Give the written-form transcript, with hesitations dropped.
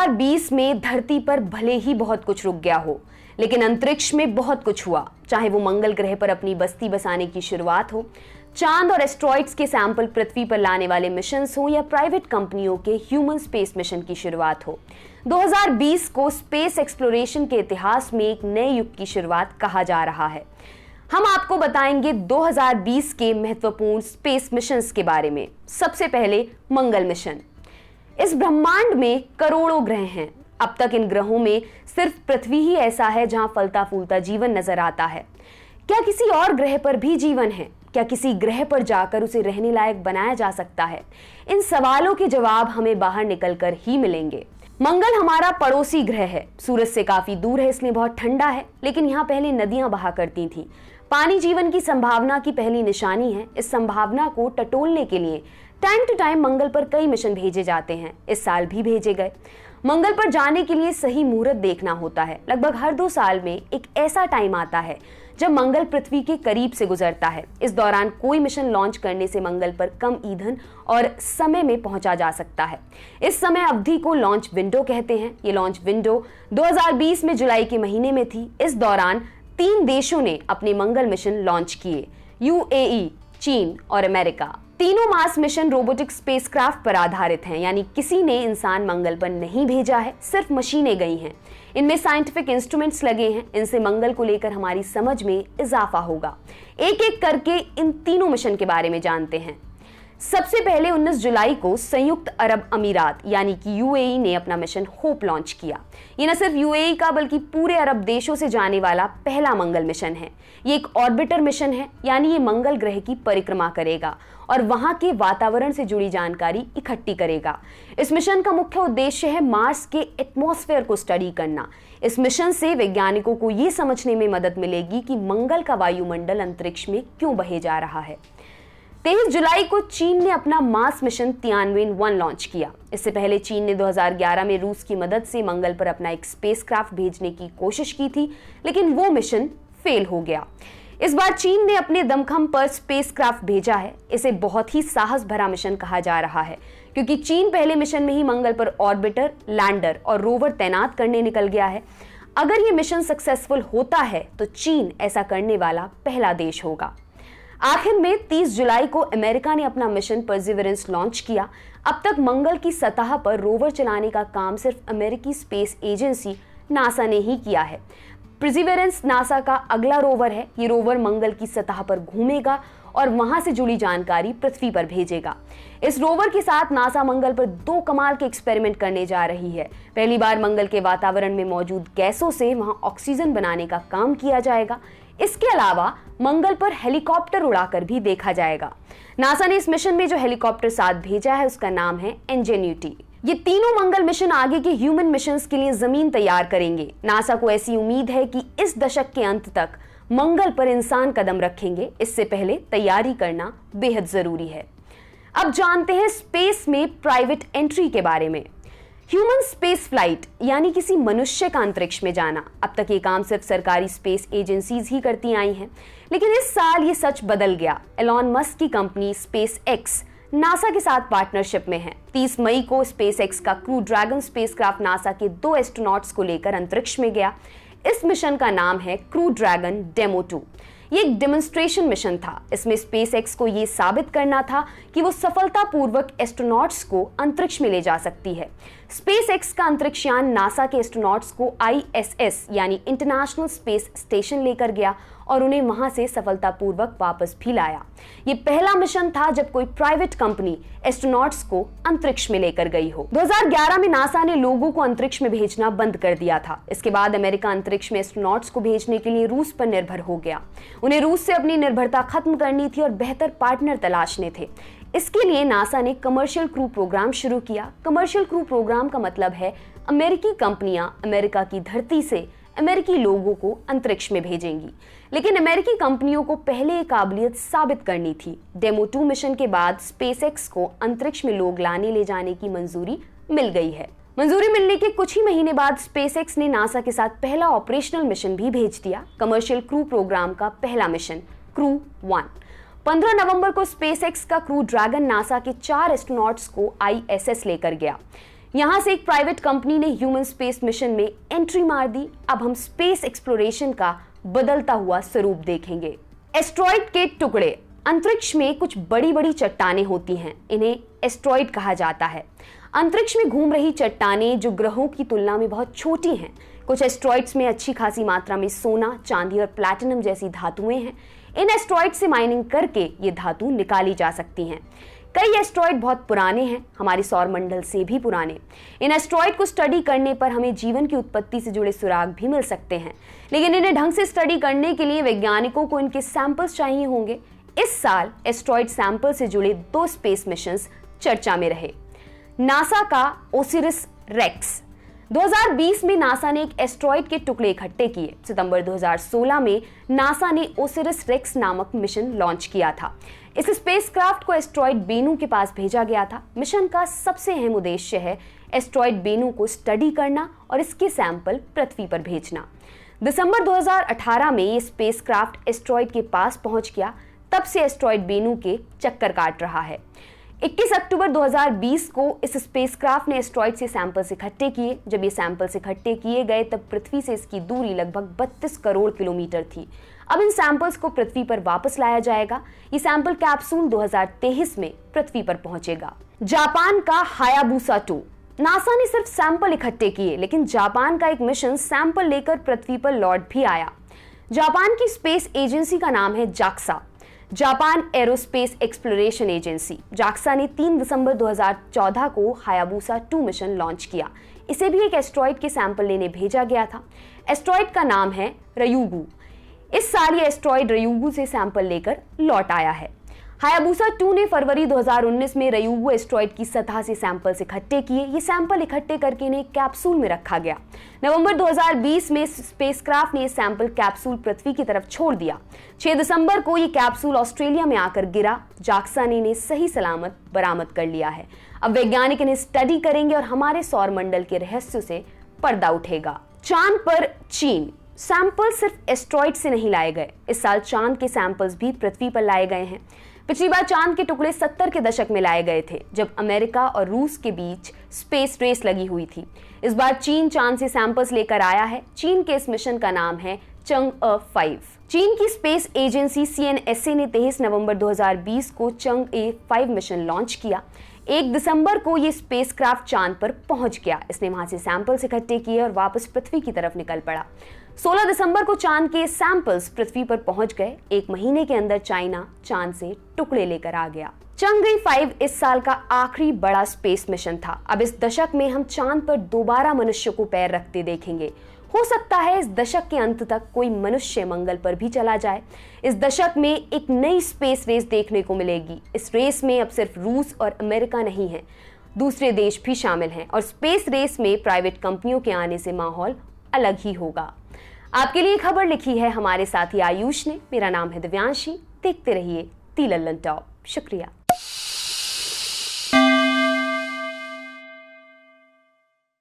2020 में धरती पर भले ही बहुत कुछ रुक गया हो, लेकिन अंतरिक्ष में बहुत कुछ हुआ। चाहे वो मंगल ग्रह पर अपनी बस्ती बसाने की शुरुआत हो, चांद और एस्ट्रॉइड्स के सैंपल पृथ्वी पर लाने वाले मिशंस हो, या प्राइवेट कंपनियों के ह्यूमन स्पेस मिशन की शुरुआत हो, 2020 को स्पेस एक्सप्लोरेशन के इतिहास में एक नए युग की शुरुआत कहा जा रहा है। हम आपको बताएंगे 2020 के महत्वपूर्ण स्पेस मिशंस के बारे में। सबसे पहले मंगल मिशन। इस ब्रह्मांड में करोड़ों ग्रह हैं। अब तक इन ग्रहों में सिर्फ पृथ्वी ही ऐसा है जहां फलता फूलता जीवन नजर आता है। क्या किसी और ग्रह पर भी जीवन है? क्या किसी ग्रह पर जाकर उसे रहने लायक बनाया जा सकता है? इन सवालों के जवाब हमें बाहर निकलकर ही मिलेंगे। मंगल हमारा पड़ोसी ग्रह है। सूरज से काफी दूर है, इसलिए बहुत ठंडा है, लेकिन यहाँ पहले नदियां बहा करती थीं। पानी जीवन की संभावना की पहली निशानी है। इस संभावना को टटोलने के लिए टाइम टू टाइम मंगल पर कई मिशन भेजे जाते हैं। इस साल भी भेजे गए। मंगल पर जाने के लिए सही मुहूर्त देखना होता है। लगभग हर 2 साल में एक ऐसा टाइम आता है जब मंगल पृथ्वी के करीब से गुजरता है। इस दौरान कोई मिशन लॉन्च करने से मंगल पर कम ईंधन और समय में पहुंचा जा सकता है। इस समय अवधि को लॉन्च विंडो कहते हैं। ये लॉन्च विंडो 2020 में जुलाई के महीने में थी। इस दौरान 3 देशों ने अपने मंगल मिशन लॉन्च किए, यूएई, चीन और अमेरिका। तीनों मार्स मिशन रोबोटिक स्पेसक्राफ्ट पर आधारित हैं, यानी किसी ने इंसान मंगल पर नहीं भेजा है, सिर्फ मशीनें गई हैं। इनमें साइंटिफिक इंस्ट्रूमेंट्स लगे हैं। इनसे मंगल को लेकर हमारी समझ में इजाफा होगा। एक एक करके इन तीनों मिशन के बारे में जानते हैं। सबसे पहले 19 जुलाई को संयुक्त अरब अमीरात यानी कि यूएई ने अपना मिशन होप लॉन्च किया। ये न सिर्फ यूएई का बल्कि पूरे अरब देशों से जाने वाला पहला मंगल मिशन है। ये एक ऑर्बिटर मिशन है, यानी ये मंगल ग्रह की परिक्रमा करेगा और वहां के वातावरण से जुड़ी जानकारी इकट्ठी करेगा। इस मिशन का मुख्य उद्देश्य है मार्स के एटमॉस्फेयर को स्टडी करना। इस मिशन से वैज्ञानिकों को ये समझने में मदद मिलेगी कि मंगल का वायुमंडल अंतरिक्ष में क्यों बहे जा रहा है। 23 जुलाई को चीन ने अपना मार्स मिशन तियानवेन-1 लॉन्च किया। इससे पहले चीन ने 2011 में रूस की मदद से मंगल पर अपना एक स्पेसक्राफ्ट भेजने की कोशिश की थी, लेकिन वो मिशन फेल हो गया। इस बार चीन ने अपने दमखम पर स्पेसक्राफ्ट भेजा है। इसे बहुत ही साहस भरा मिशन कहा जा रहा है, क्योंकि चीन पहले मिशन में ही मंगल पर ऑर्बिटर, लैंडर और रोवर तैनात करने निकल गया है। अगर ये मिशन सक्सेसफुल होता है तो चीन ऐसा करने वाला पहला देश होगा। आखिर में 30 जुलाई को अमेरिका ने अपना मिशन परसिवरेंस लॉन्च किया। अब तक मंगल की सतह पर रोवर चलाने का काम सिर्फ अमेरिकी स्पेस एजेंसी नासा ने ही किया है। परसिवरेंस नासा का अगला रोवर है। ये रोवर मंगल की सतह पर घूमेगा और वहां से जुड़ी जानकारी पृथ्वी पर भेजेगा। इस रोवर के साथ नासा मंगल पर 2 कमाल के एक्सपेरिमेंट करने जा रही है। पहली बार मंगल के वातावरण में मौजूद गैसों से वहां ऑक्सीजन बनाने का काम किया जाएगा। इसके अलावा मंगल पर हेलीकॉप्टर उड़ाकर भी देखा जाएगा। नासा ने इस मिशन में जो हेलीकॉप्टर साथ भेजा है उसका नाम है इंजेन्यूटी। ये तीनों मंगल मिशन आगे के ह्यूमन मिशंस के लिए जमीन तैयार करेंगे। नासा को ऐसी उम्मीद है कि इस दशक के अंत तक मंगल पर इंसान कदम रखेंगे। इससे पहले तैयारी करना बेहद जरूरी है। अब जानते हैं स्पेस में प्राइवेट एंट्री के बारे में। ह्यूमन स्पेस फ्लाइट यानी किसी मनुष्य का अंतरिक्ष में जाना। अब तक ये काम सिर्फ सरकारी स्पेस एजेंसीज ही करती आई हैं, लेकिन इस साल ये सच बदल गया। एलॉन मस्क की कंपनी स्पेस एक्स नासा के साथ पार्टनरशिप में है। 30 मई को स्पेस एक्स का क्रू ड्रैगन स्पेसक्राफ्ट नासा के 2 एस्ट्रोनॉट्स को लेकर अंतरिक्ष में गया। इस मिशन का नाम है क्रू ड्रैगन डेमो 2। ये एक डेमोन्स्ट्रेशन मिशन था। इसमें स्पेस एक्स को ये साबित करना था कि वो सफलतापूर्वक एस्ट्रोनॉट्स को अंतरिक्ष में ले जा सकती है। स्पेस एक्स का अंतरिक्षयान नासा के एस्ट्रोनॉट्स को आईएसएस यानी इंटरनेशनल स्पेस स्टेशन लेकर गया और उन्हें वहां से सफलतापूर्वक वापस भी लाया। ये पहला मिशन था जब कोई प्राइवेट कंपनी एस्ट्रोनॉट्स को अंतरिक्ष में लेकर गई हो। 2011 में नासा ने लोगों को अंतरिक्ष में भेजना बंद कर दिया था। इसके बाद अमेरिका अंतरिक्ष में एस्ट्रोनॉट्स को भेजने के लिए रूस पर निर्भर हो गया। उन्हें रूस से अपनी निर्भरता खत्म करनी थी और बेहतर पार्टनर तलाशने थे। इसके लिए नासा ने कमर्शियल क्रू प्रोग्राम शुरू किया। कमर्शियल क्रू प्रोग्राम का मतलब है अमेरिकी कंपनियां अमेरिका की धरती से अमेरिकी लोगों को अंतरिक्ष में भेजेंगी, लेकिन अमेरिकी कंपनियों को पहले ये काबिलियत साबित करनी थी। डेमो 2 मिशन के बाद स्पेसएक्स को अंतरिक्ष में लोग लाने ले जाने की मंजूरी मिल गई है। मंजूरी मिलने के कुछ ही महीने बाद स्पेसएक्स ने नासा के साथ पहला ऑपरेशनल मिशन भी भेज दिया। कमर्शियल क्रू प्रोग्राम का पहला मिशन क्रू 1 15 नवंबर को स्पेसएक्स का क्रू ड्रैगन नासा के 4 एस्ट्रोनॉट्स को आईएसएस लेकर गया। यहां से एक प्राइवेट कंपनी ने ह्यूमन स्पेस मिशन में एंट्री मार दी। अब हम स्पेस एक्सप्लोरेशन का बदलता हुआ स्वरूप देखेंगे। एस्ट्रॉइड के टुकड़े। अंतरिक्ष में कुछ बड़ी बड़ी चट्टानें होती हैं, इन्हें एस्ट्रॉइड कहा जाता है। अंतरिक्ष में घूम रही चट्टानें जो ग्रहों की तुलना में बहुत छोटी हैं। कुछ एस्ट्रॉइड्स में अच्छी खासी मात्रा में सोना, चांदी और प्लैटिनम जैसी धातुएं हैं। इन एस्ट्रॉइड से माइनिंग करके ये धातु निकाली जा सकती हैं। कई एस्ट्रॉइड बहुत पुराने हैं, हमारे सौर मंडल से भी पुराने। इन एस्ट्रॉइड को स्टडी करने पर हमें जीवन की उत्पत्ति से जुड़े सुराग भी मिल सकते हैं, लेकिन इन्हें ढंग से स्टडी करने के लिए वैज्ञानिकों को इनके सैंपल्स चाहिए होंगे। इस साल एस्ट्रॉइड सैंपल से जुड़े 2 स्पेस मिशंस चर्चा में रहे। नासा का ओसिरिस रेक्स। 2020 में नासा ने एक एस्ट्रॉइड के टुकड़े इकट्ठे किए। सितंबर 2016 में नासा ने ओसिरिस रेक्स नामक मिशन लॉन्च किया था। इस स्पेसक्राफ्ट को एस्ट्रॉइड बेनू के पास भेजा गया था। मिशन का सबसे अहम उद्देश्य है एस्ट्रॉइड बेनू को स्टडी करना और इसके सैंपल पृथ्वी पर भेजना। दिसंबर 2018 में ये स्पेसक्राफ्ट एस्ट्रॉइड के पास पहुंच गया। तब से एस्ट्रॉइड बेनू के चक्कर काट रहा है। 21 अक्टूबर 2020 को इस स्पेसक्राफ्ट ने एस्ट्रॉइड से सैंपल्स इकट्ठे किए। जब ये सैंपल्स इकट्ठे किए गए तब पृथ्वी से इसकी दूरी लगभग 32 करोड़ किलोमीटर थी। अब इन सैंपल्स को पृथ्वी पर वापस लाया जाएगा। ये सैंपल कैप्सूल 2023 में पृथ्वी पर पहुंचेगा। जापान का हायाबुसा 2। नासा ने सिर्फ सैंपल इकट्ठे किए, लेकिन जापान का एक मिशन सैंपल लेकर पृथ्वी पर लौट भी आया। जापान की स्पेस एजेंसी का नाम है JAXA, Japan aerospace exploration agency. JAXA ने 3 दिसंबर 2014 को हायाबुसा 2 मिशन लॉन्च किया। इसे भी एक एस्ट्रॉइड के सैंपल लेने भेजा गया था। एस्ट्रॉइड का नाम है रयुगु। इस साल ये एस्ट्रॉइड रयुगु से सैंपल लेकर लौट आया है। हायाबुसा 2 ने फरवरी 2019 में रयुगु एस्ट्रॉइड की सतह से सैंपल्स इकट्ठे किए। ये सैंपल इकट्ठे करके इन्हें कैप्सूल में रखा गया। नवंबर 2020 में स्पेसक्राफ्ट ने ये सैंपल कैप्सूल पृथ्वी की तरफ छोड़ दिया। 6 दिसंबर को ये कैप्सूल ऑस्ट्रेलिया में आकर गिरा। जाक्सा ने इन्हें सही सलामत बरामद कर लिया है। अब वैज्ञानिक इन्हें स्टडी करेंगे और हमारे सौर मंडल के रहस्यों से पर्दा उठेगा। चांद पर चीन। सैंपल सिर्फ एस्ट्रॉइड से नहीं लाए गए। इस साल चांद के सैंपल्स भी पृथ्वी पर लाए गए हैं। पिछली बार चांद के टुकड़े 70 के दशक में लाए गए थे, जब अमेरिका और रूस के बीच स्पेस रेस लगी हुई थी। इस बार चीन चांद से सैंपल्स लेकर आया है। चीन के इस मिशन का नाम है चंगए-5। चीन की स्पेस एजेंसी CNSA ने 23 नवंबर 2020 को चंगए-5 मिशन लॉन्च किया। 1 दिसंबर को ये स्पेसक्राफ्ट चांद पर पहुंच गया। इसने वहां से सैंपल्स इकट्ठे किए और वापस पृथ्वी की तरफ निकल पड़ा। 16 दिसंबर को चांद के सैंपल्स पृथ्वी पर पहुंच गए। 1 महीने के अंदर चाइना चांद से टुकड़े लेकर आ गया। चंगए-5 इस साल का आखिरी बड़ा स्पेस मिशन था। अब इस दशक में हम चांद पर दोबारा मनुष्य को पैर रखते देखेंगे। हो सकता है इस दशक के अंत तक कोई मनुष्य मंगल पर भी चला जाए। इस दशक में एक नई स्पेस रेस देखने को मिलेगी। इस रेस में अब सिर्फ रूस और अमेरिका नहीं है, दूसरे देश भी शामिल हैं और स्पेस रेस में प्राइवेट कंपनियों के आने से माहौल अलग ही होगा। आपके लिए खबर लिखी है हमारे साथी आयुष ने। मेरा नाम है दिव्यांशी। देखते रहिए ती लल्लन टॉप। शुक्रिया।